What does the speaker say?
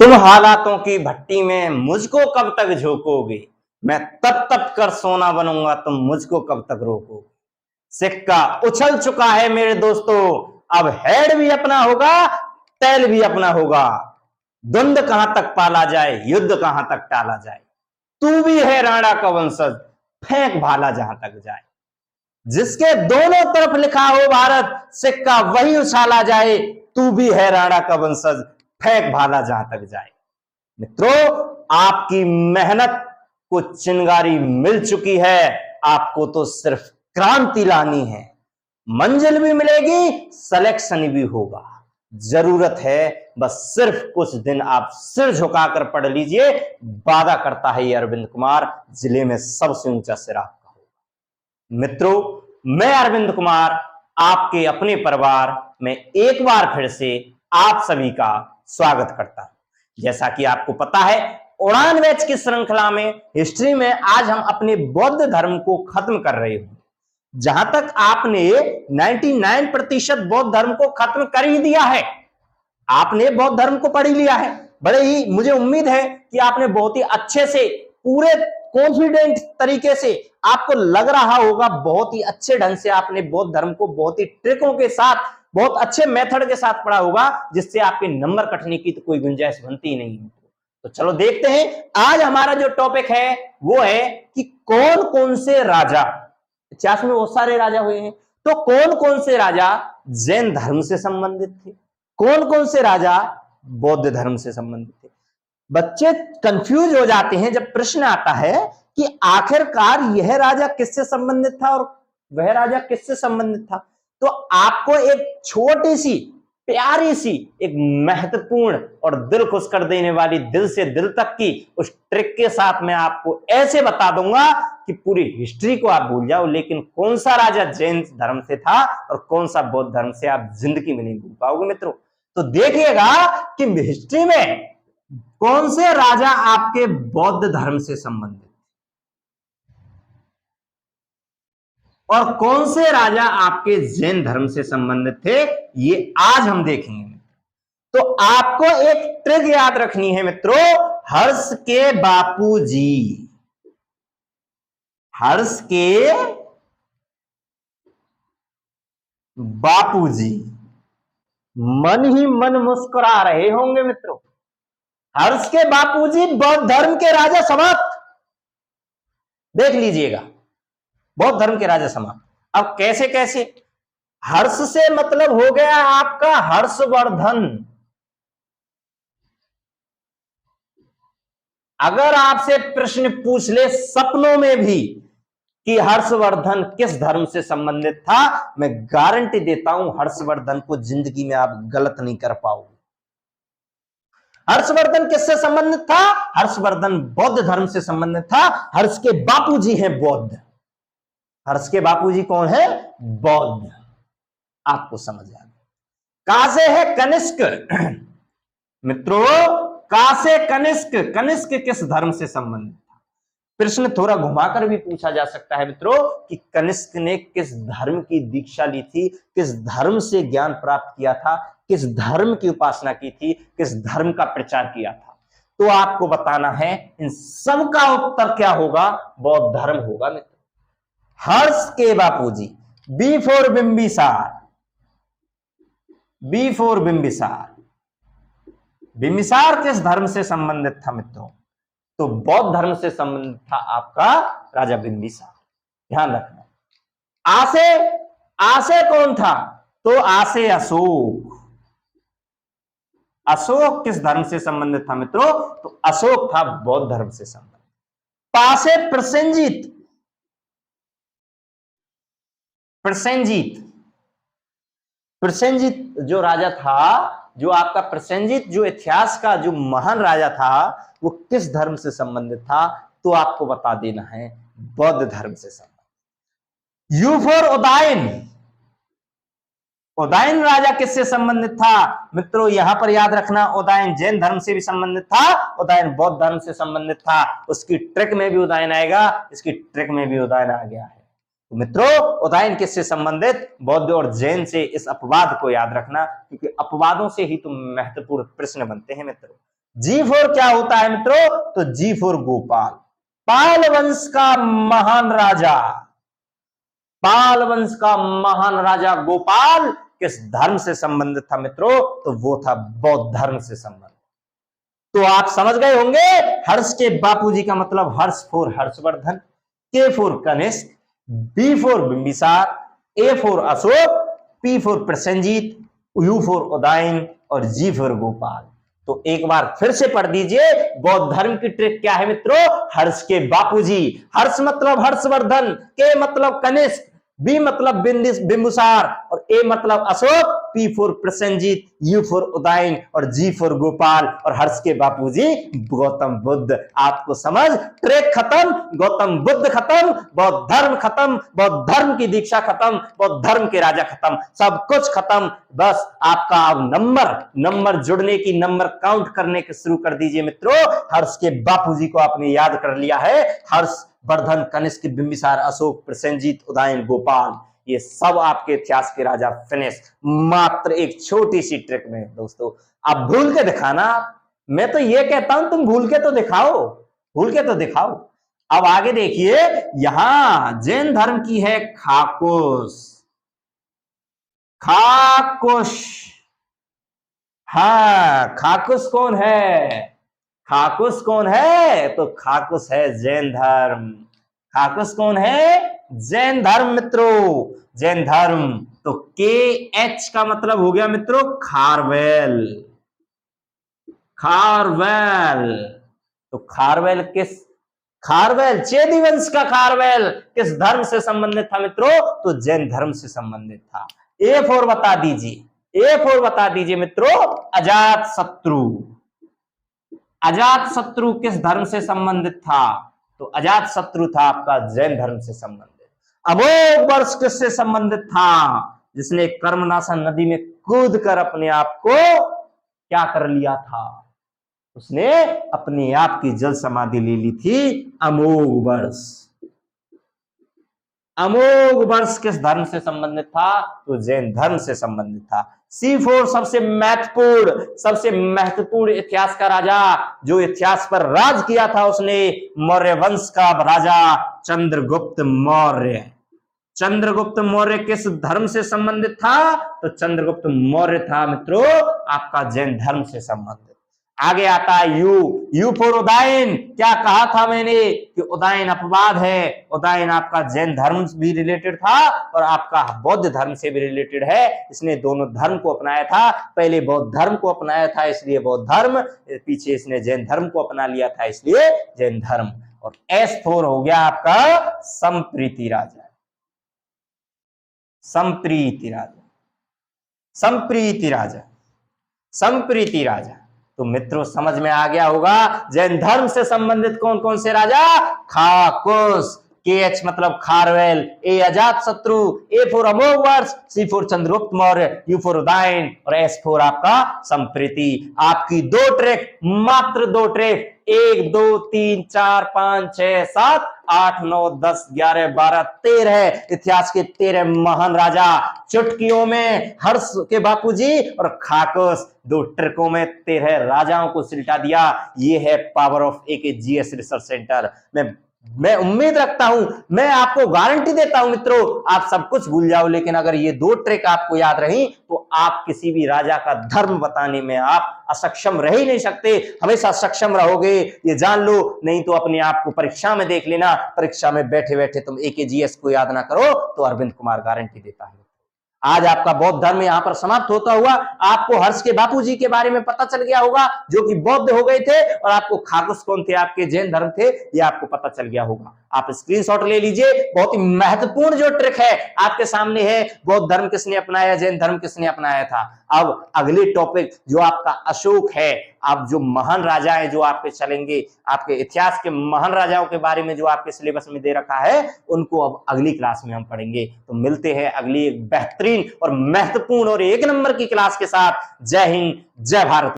तुम हालातों की भट्टी में मुझको कब तक झोंकोगे, मैं तप तप कर सोना बनूंगा, तुम मुझको कब तक रोकोगे। सिक्का उछल चुका है मेरे दोस्तों, अब हेड भी अपना होगा, टेल भी अपना होगा। द्वंद कहां तक पाला जाए, युद्ध कहां तक टाला जाए। तू भी है राणा का वंशज, फेंक भाला जहां तक जाए। जिसके दोनों तरफ लिखा हो भारत, सिक्का वही उछाला जाए। तू भी है राणा का वंशज, फेंक भाला जहां तक जाए। मित्रों, आपकी मेहनत को चिंगारी मिल चुकी है, आपको तो सिर्फ क्रांति लानी है। मंजिल भी मिलेगी, सिलेक्शन भी होगा। जरूरत है बस सिर्फ कुछ दिन आप सिर झुकाकर पढ़ लीजिए। वादा करता है ये अरविंद कुमार, जिले में सबसे ऊंचा सिर आपका होगा। मित्रों, मैं अरविंद कुमार आपके अपने परिवार में एक बार फिर से आप सभी का स्वागत करता हूं। जैसा कि आपको पता है, उड़ान बैच की श्रृंखला में हिस्ट्री में आज हम अपने बौद्ध धर्म को खत्म कर रहे हैं। जहां तक आपने 99% बौद्ध धर्म को खत्म कर ही दिया है, आपने बौद्ध धर्म को पढ़ ही लिया है। बड़े ही मुझे उम्मीद है कि आपने बहुत ही अच्छे से, पूरे कॉन्फिडेंट तरीके से, आपको लग रहा होगा बहुत ही अच्छे ढंग से आपने बौद्ध धर्म को बहुत ही ट्रिकों के साथ, बहुत अच्छे मेथड के साथ पढ़ा होगा, जिससे आपके नंबर कटने की तो कोई गुंजाइश बनती ही नहीं। तो चलो देखते हैं, आज हमारा जो टॉपिक है वो है कि कौन कौन से राजा, इतिहास में बहुत सारे राजा हुए हैं, तो कौन कौन से राजा जैन धर्म से संबंधित थे, कौन कौन से राजा बौद्ध धर्म से संबंधित थे। बच्चे कंफ्यूज हो जाते हैं जब प्रश्न आता है कि आखिरकार यह राजा किससे संबंधित था और वह राजा किससे संबंधित था। तो आपको एक छोटी सी, प्यारी सी, एक महत्वपूर्ण और दिल खुश कर देने वाली, दिल से दिल तक की उस ट्रिक के साथ मैं आपको ऐसे बता दूंगा कि पूरी हिस्ट्री को आप भूल जाओ, लेकिन कौन सा राजा जैन धर्म से था और कौन सा बौद्ध धर्म से आप जिंदगी में नहीं भूल पाओगे। मित्रों, तो देखिएगा कि हिस्ट्री में कौन से राजा आपके बौद्ध धर्म से संबंधित और कौन से राजा आपके जैन धर्म से संबंधित थे, ये आज हम देखेंगे। तो आपको एक ट्रिक याद रखनी है मित्रों, हर्ष के बापूजी, हर्ष के बापूजी मन ही मन मुस्कुरा रहे होंगे मित्रों। हर्ष के बापूजी बौद्ध धर्म के राजा समाप्त, देख लीजिएगा, बौद्ध धर्म के राजा समाप्त। अब कैसे कैसे, हर्ष से मतलब हो गया आपका हर्षवर्धन। अगर आपसे प्रश्न पूछ ले सपनों में भी कि हर्षवर्धन किस धर्म से संबंधित था, मैं गारंटी देता हूं हर्षवर्धन को जिंदगी में आप गलत नहीं कर पाओगे। हर्षवर्धन किससे संबंधित था? हर्षवर्धन बौद्ध धर्म से संबंधित था। हर्ष के बापूजी हैं बौद्ध। हर्ष के बापूजी कौन है? बौद्ध। आपको समझ आ गया। कहां से है? कनिष्क। मित्रों, कहां से कनिष्क? कनिष्क किस धर्म से संबंधित था? प्रश्न थोड़ा घुमाकर भी पूछा जा सकता है मित्रों कि कनिष्क ने किस धर्म की दीक्षा ली थी, किस धर्म से ज्ञान प्राप्त किया था, किस धर्म की उपासना की थी, किस धर्म का प्रचार किया था। तो आपको बताना है, इन सब का उत्तर क्या होगा? बौद्ध धर्म होगा मित्र। हर्ष के बापूजी, B for Bimbisara, B for Bimbisara. Bimbisara किस धर्म से संबंधित था मित्रों? तो बौद्ध धर्म से संबंधित था आपका राजा बिंबिसार। ध्यान रखना। आसे, आसे कौन था? तो आसे अशोक। अशोक किस धर्म से संबंधित था मित्रों? तो अशोक था बौद्ध धर्म से संबंधित। पासे प्रसेनजीत, प्रसेनजीत, प्रसेनजीत जो राजा था, जो आपका प्रसेनजीत, जो इतिहास का जो महान राजा था, वो किस धर्म से संबंधित था? तो आपको बता देना है, बौद्ध धर्म से संबंधित। यू फॉर उदयन, उदयन राजा किससे संबंधित था? मित्रों यहां पर याद रखना, उदयन जैन धर्म से भी संबंधित था, उदयन बौद्ध धर्म से संबंधित था। उसकी ट्रिक में भी उदयन आएगा, इसकी ट्रिक में भी उदयन आ गया है। तो मित्रों, उदयन किससे संबंधित? बौद्ध और जैन से। इस अपवाद को याद रखना, क्योंकि अपवादों से ही तो महत्वपूर्ण प्रश्न बनते हैं मित्रों। जी फोर क्या होता है मित्रों? तो जी फोर गोपाल, पाल वंश का महान राजा, पाल वंश का महान राजा गोपाल किस धर्म से संबंधित था मित्रों? तो वो था बौद्ध धर्म से संबंधित। तो आप समझ गए होंगे हर्ष के बापूजी का मतलब हर्ष for Harshvardhan, K for Kanishka, B for Bimbisar, A for Ashoka, P for Prasenjit, U for Udayan और जी फोर गोपाल। तो एक बार फिर से पढ़ दीजिए, बौद्ध धर्म की ट्रिक क्या है मित्रों? हर्ष के बापूजी, हर्ष मतलब हर्षवर्धन, के मतलब कनिष्क, बी मतलब बिंबिसार और ए मतलब Ashok, P for Prasenjit, U for Udayan और जी फोर गोपाल और हर्ष के बापूजी गौतम बुद्ध। आपको समझ? ट्रैक खत्म, गौतम बुद्ध खत्म, बौद्ध धर्म खत्म, बौद्ध धर्म की दीक्षा खत्म, बौद्ध धर्म के राजा खत्म, सब कुछ खत्म। बस आपका अब नंबर जुड़ने की, नंबर काउंट करने के शुरू कर दीजिए मित्रों। हर्ष के बापूजी को आपने याद कर लिया है, हर्ष वर्धन, कनिष्क, बिंबिसार, अशोक, प्रसेनजीत, उदयन, गोपाल, ये सब आपके इतिहास के राजा फिनिश। मात्र एक छोटी सी ट्रिक में दोस्तों, आप भूल के दिखाना। मैं तो ये कहता हूं तुम भूल के तो दिखाओ, भूल के तो दिखाओ। अब आगे देखिए, यहां जैन धर्म की है खाकुश, खाकुश। हाँ, खाकुश कौन है? खाकुश कौन है? तो खाकुश है जैन धर्म। खाकुश कौन है? जैन धर्म मित्रों, जैन धर्म। तो के एच का मतलब हो गया मित्रों खारवेल, खारवेल। तो खारवेल किस, खारवेल चेदी वंश का खारवेल किस धर्म से संबंधित था मित्रों? तो जैन धर्म से संबंधित था। ए फोर बता दीजिए, ए फोर बता दीजिए मित्रों, अजात शत्रु। अजात शत्रु किस धर्म से संबंधित था? तो अजात शत्रु था आपका जैन धर्म से संबंधित। अमोघ वर्ष किससे संबंधित था? जिसने कर्मनाशा नदी में कूद कर अपने आप को क्या कर लिया था? उसने अपने आप की जल समाधि ले ली थी। अमोघ वर्ष, अमोघ वर्ष किस धर्म से संबंधित था? तो जैन धर्म से संबंधित था। C4 सबसे महत्वपूर्ण इतिहास का राजा, जो इतिहास पर राज किया था उसने, मौर्य वंश का राजा चंद्रगुप्त मौर्य। चंद्रगुप्त मौर्य किस धर्म से संबंधित था? तो चंद्रगुप्त मौर्य था मित्रों आपका जैन धर्म से संबंधित। आगे आता है यू फोर उदयन। क्या कहा था मैंने कि उदयन अपवाद है। उदयन आपका जैन धर्म भी रिलेटेड था और आपका बौद्ध धर्म से भी रिलेटेड है। इसने दोनों धर्म को अपनाया था। पहले बौद्ध धर्म को अपनाया था इसलिए बौद्ध धर्म, पीछे इसने जैन धर्म को अपना लिया था इसलिए जैन धर्म। और S4 हो गया आपका संप्रीति राजा, संप्रीति राजा, संप्रीति राजा, संप्रीति राजा। तो मित्रों समझ में आ गया होगा जैन धर्म से संबंधित कौन कौन से राजा? खाकुश, के एच मतलब खारवेल, ए अजात शत्रु, ए for Amoghavarsha, C for Chandragupta Maurya, U for Udayan और एस फोर आपका संप्रीति। आपकी दो ट्रैक, मात्र दो ट्रैक, 1 2 3 4 5 6 7 8 9 10 11 12 13 इतिहास के 13 महान राजा। चुटकियों में हर्ष के बापूजी और खाकुश, दो ट्रिकों में 13 राजाओं को सिलटा दिया। ये है power of AKGS research centre. मैं उम्मीद रखता हूं, मैं आपको गारंटी देता हूं मित्रों, आप सब कुछ भूल जाओ, लेकिन अगर ये दो ट्रिक आपको याद रही तो आप किसी भी राजा का धर्म बताने में आप असक्षम रह ही नहीं सकते। हमेशा सक्षम रहोगे, ये जान लो। नहीं तो अपने आप को परीक्षा में देख लेना, परीक्षा में बैठे बैठे तुम AKGS को याद ना करो तो अरविंद कुमार गारंटी देता है। आज आपका बौद्ध धर्म यहां पर समाप्त होता हुआ आपको हर्ष के बापूजी के बारे में पता चल गया होगा जो कि बौद्ध हो गए थे, और आपको खाकुश कौन थे, आपके जैन धर्म थे, ये आपको पता चल गया होगा। आप स्क्रीनशॉट ले लीजिए। बहुत ही महत्वपूर्ण जो ट्रिक है आपके सामने है, बौद्ध धर्म किसने अपनाया, जैन धर्म किसने अपनाया था। अब अगले टॉपिक जो आपका अशोक है, आप जो महान राजा है जो आपके चलेंगे, आपके इतिहास के महान राजाओं के बारे में जो आपके सिलेबस में दे रखा है, उनको अब अगली क्लास में हम पढ़ेंगे। तो मिलते हैं अगली एक बेहतरीन और महत्वपूर्ण और एक नंबर की क्लास के साथ। जय हिंद, जय भारत।